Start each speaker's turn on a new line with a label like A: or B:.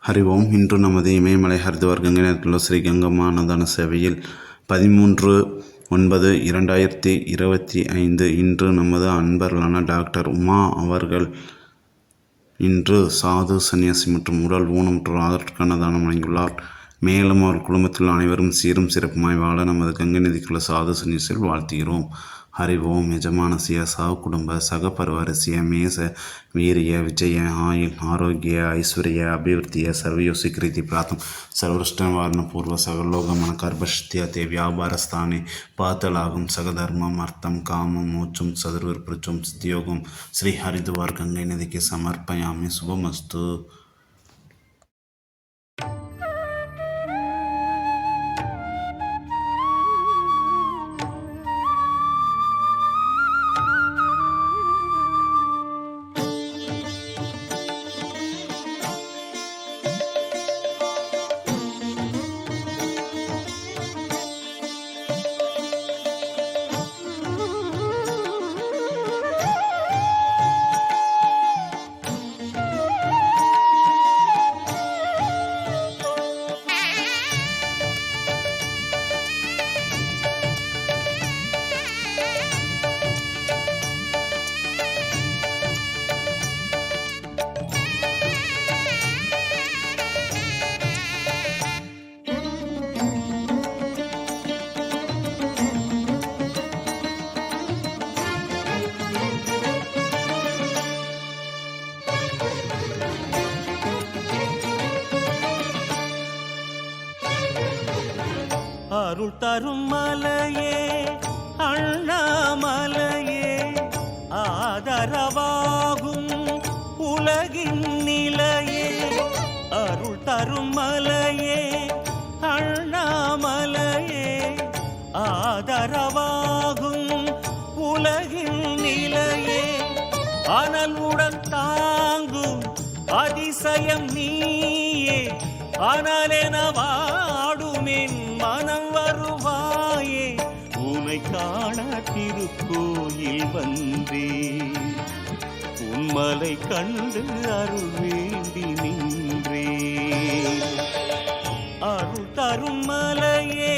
A: ஹரிவோம். இன்று நமது இமயமலை ஹரித்வார் கங்கை நேரத்தில் ஸ்ரீ கங்கம்மானதான சேவையில் 13/9/2025 இன்று நமது அன்பர்களான டாக்டர் உமா அவர்கள் இன்று சாது சன்னியாசி மற்றும் உடல் ஊனமுற்றோர் ஆதரவுக்கான தானம் வழங்கியுள்ளார். மேலும் அவர் குடும்பத்தில் அனைவரும் சீரும் சிறப்புமாய் வாழ நமது கங்கை நதிக்குள்ள சாது சன்னியாசியில் வாழ்த்துகிறோம். ஹரிவோம். ಯಜಮಾನಸ್ಯ ಸಹಕುಟುಂಬ ಸಹಪರಿವಾರಸ್ಯ ಮೇಷ ವೀರ್ಯ ವಿಜಯ ಆಯುಲ್ ಆರೋಗ್ಯ ಐಶ್ವರ್ಯ ಅಭಿವೃದ್ಧಿಯ ಸರ್ವಯೋಸಿಕೃತಿ ಪ್ರಾರ್ಥಂ ಸರ್ವೃಷ್ಟವಾರ್ಣ ಪೂರ್ವ ಸಗಲೋಕ ಮನಕರ್ಭಶ್ಯತೆ ವ್ಯಾಪಾರ ಸ್ಥಾನೆ ಪಾತಲಾகும் சகதர்மம் அர்த்தம் காமம் மோட்சம் சதுர்விருப்பம் சித்தியோகம் ஸ்ரீ ஹரித்வார் கங்கை நதிக்கு சமர்ப்பயாமி. சுபமஸ்து.
B: அருள் தரும் மலையே அண்ணாமலையே ஆதரவாகும் உலகின் நிலையே. அருள் தரும் மலையே அண்ணாமலையே ஆதரவாகும் உலகின் நிலையே. அனலுடன் தாங்கும் அதிசயம் நீயே அனலென வாடுமென் மனம் வருவாயே. உனை காண திருக்கோயில் வந்தே உன்மலை கண்டு அருள் வேண்டி நின்றே. அருள் தரும் மலையே